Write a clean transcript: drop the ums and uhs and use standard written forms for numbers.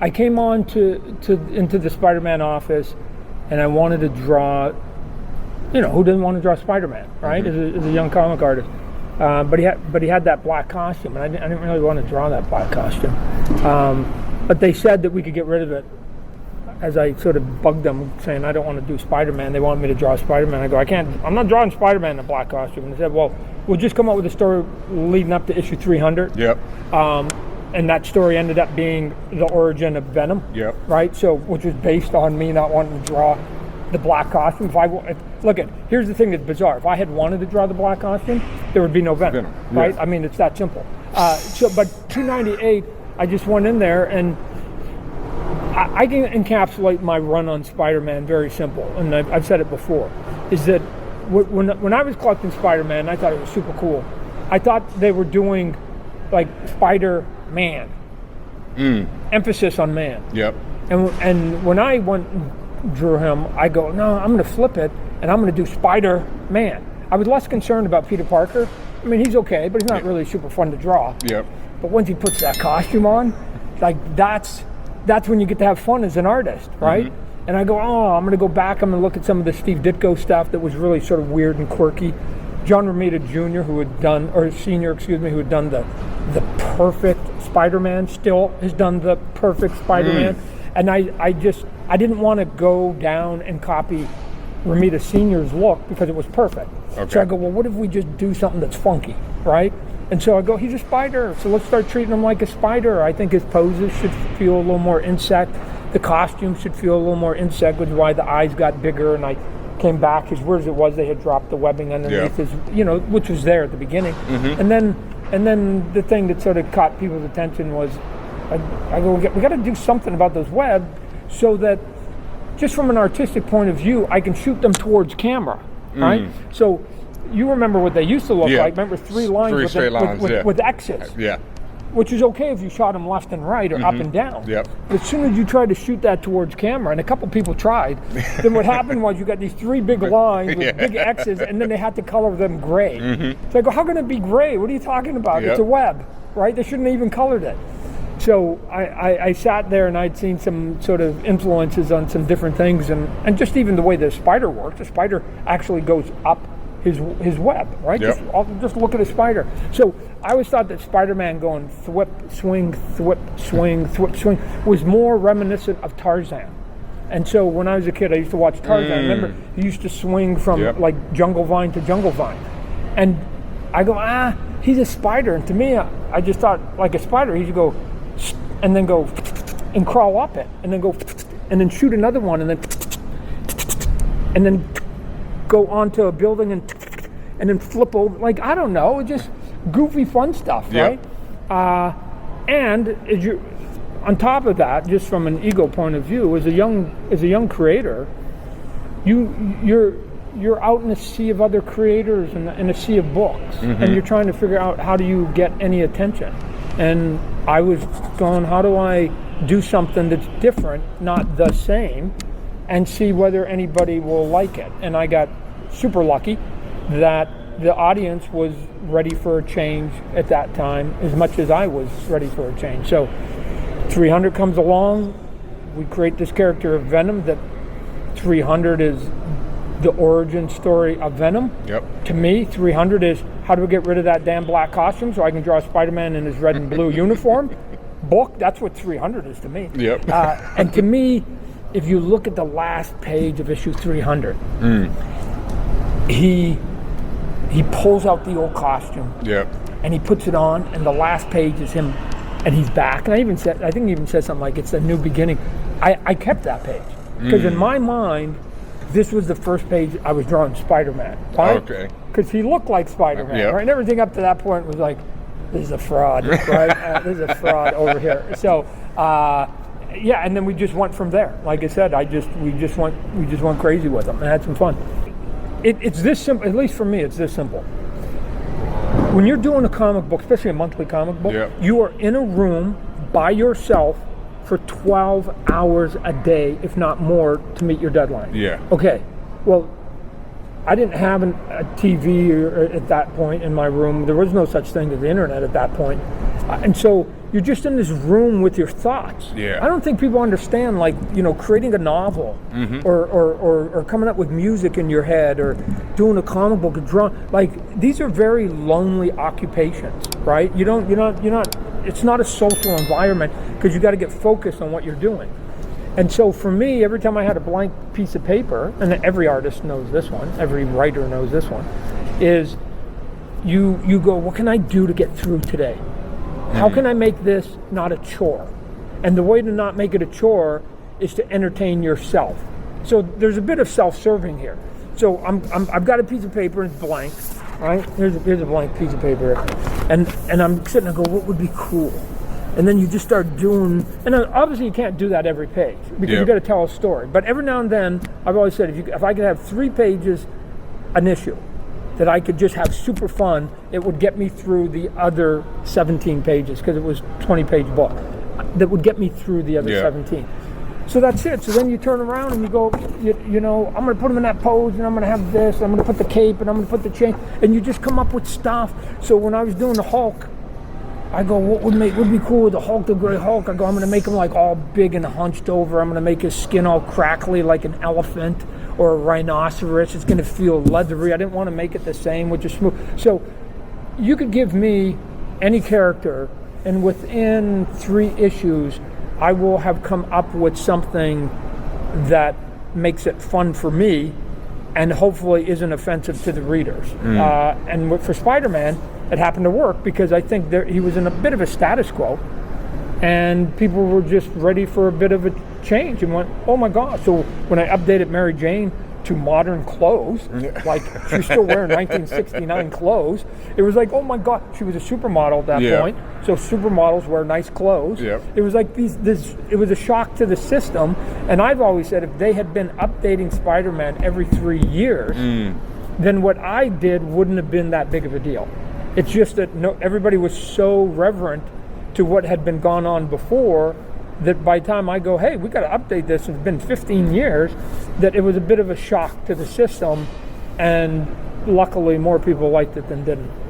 I came on into the Spider-Man office, and I wanted to draw. You know, who didn't want to draw Spider-Man, right? Mm-hmm. As a young comic artist, but he had that black costume, and I didn't really want to draw that black costume. But they said that we could get rid of it. As I sort of bugged them, saying I don't want to do Spider-Man, they wanted me to draw Spider-Man. I go, I can't. I'm not drawing Spider-Man in a black costume. And they said, well, we'll just come up with a story leading up to issue 300. Yep. And that story ended up being the origin of Venom. Yep. Right. So, which was based on me not wanting to draw the black costume. Here's the thing that's bizarre. If I had wanted to draw the black costume, there would be no Venom. Right. Yes. I mean, it's that simple. But 298, I just went in there and. I can encapsulate my run on Spider-Man very simple, and I've said it before, is that when I was collecting Spider-Man, I thought it was super cool. I thought they were doing like Spider-Man, emphasis on man. Yep. And when I went and drew him, I go, no, I'm going to flip it, and I'm going to do Spider-Man. I was less concerned about Peter Parker. I mean, he's okay, but he's not really super fun to draw. Yep. But once he puts that costume on, like that's when you get to have fun as an artist, right? Mm-hmm. And I go, I'm going to go back. I'm going to look at some of the Steve Ditko stuff that was really sort of weird and quirky. John Romita Jr., who had done the perfect Spider-Man, still has done the perfect Spider-Man. And I didn't want to go down and copy Romita Sr.'s look because it was perfect. Okay. So I go, well, what if we just do something that's funky, right? And so I go, he's a spider, so let's start treating him like a spider. I think his poses should feel a little more insect. The costume should feel a little more insect, which is why the eyes got bigger. And I came back, as weird as it was, they had dropped the webbing underneath his, which was there at the beginning. Mm-hmm. And then the thing that sort of caught people's attention was, I go, we got to do something about those webs so that, just from an artistic point of view, I can shoot them towards camera, right? So. You remember what they used to look like. Remember three lines with X's. Yeah. Which is okay if you shot them left and right or up and down. Yep. But as soon as you tried to shoot that towards camera, and a couple people tried, then what happened was you got these three big lines with big X's, and then they had to color them gray. Mm-hmm. So I go, how can it be gray? What are you talking about? It's a web, right? They shouldn't have even colored it. So I sat there and I'd seen some sort of influences on some different things, and just even the way the spider works. The spider actually goes up his web, right? Yep. Just look at a spider. So I always thought that Spider-Man going thwip, swing, thwip, swing, thwip, swing was more reminiscent of Tarzan. And so when I was a kid, I used to watch Tarzan. Remember, he used to swing from like jungle vine to jungle vine. And I go, he's a spider. And to me, I just thought like a spider, he should go and then go and crawl up it and then go and then shoot another one and then go onto a building and then flip over, like, I don't know, just goofy fun stuff, right? And as you, on top of that, just from an ego point of view, as a young creator, you're out in a sea of other creators and in a sea of books, and you're trying to figure out how do you get any attention. And I was going, how do I do something that's different, not the same, and see whether anybody will like it. And I got super lucky that the audience was ready for a change at that time as much as I was ready for a change. So 300 comes along, we create this character of Venom, that 300 is the origin story of Venom. Yep. To me, 300 is how do we get rid of that damn black costume so I can draw Spider-Man in his red and blue uniform. Book, that's what 300 is to me. Yep. And to me, if you look at the last page of issue 300, he pulls out the old costume, and he puts it on, and the last page is him, and he's back. And I think he even said something like it's a new beginning. I kept that page because in my mind, this was the first page I was drawing Spider-Man. Right? Okay. Because he looked like Spider-Man, right? And everything up to that point was like, this is a fraud, right? This is a fraud over here. So. And then we just went from there. Like I said, we just went crazy with them and had some fun. It's this simple, at least for me. It's this simple. When you're doing a comic book, especially a monthly comic book, you are in a room by yourself for 12 hours a day, if not more, to meet your deadline. Yeah. Okay. Well, I didn't have a TV at that point in my room. There was no such thing as the internet at that point. And so you're just in this room with your thoughts. Yeah. I don't think people understand, like, creating a novel or coming up with music in your head or doing a comic book, like, these are very lonely occupations, right? You're not, it's not a social environment because you got to get focused on what you're doing. And so for me, every time I had a blank piece of paper, and every artist knows this one, every writer knows this one, is you go, what can I do to get through today? How can I make this not a chore? And the way to not make it a chore is to entertain yourself. So there's a bit of self-serving here. So I've got a piece of paper and it's blank, right? Here's a blank piece of paper, and I'm sitting there, go, what would be cool? And then you just start doing, and then obviously you can't do that every page because you got to tell a story. But every now and then, I've always said, if I could have 3 pages, an issue that I could just have super fun, it would get me through the other 17 pages because it was 20-page book. That would get me through the other 17. So that's it. So then you turn around and you go, I'm going to put them in that pose, and I'm going to have this, and I'm going to put the cape, and I'm going to put the chain, and you just come up with stuff. So when I was doing the Hulk, I go, what would be cool with the Hulk, the Gray Hulk? I go, I'm going to make him like all big and hunched over. I'm going to make his skin all crackly like an elephant or a rhinoceros. It's going to feel leathery. I didn't want to make it the same, which is smooth. So you could give me any character, and within 3 issues, I will have come up with something that makes it fun for me and hopefully isn't offensive to the readers. And for Spider-Man, it happened to work because I think he was in a bit of a status quo, and people were just ready for a bit of a change and went, oh my gosh. So when I updated Mary Jane to modern clothes, like she's still wearing 1969 clothes, it was like, oh my God, she was a supermodel at that point. So supermodels wear nice clothes. It was like it was a shock to the system. And I've always said, if they had been updating Spider-Man every 3 years, then what I did wouldn't have been that big of a deal. It's just that everybody was so reverent to what had been gone on before that by the time I go, hey, we got to update this, and it's been 15 years, that it was a bit of a shock to the system, and luckily more people liked it than didn't.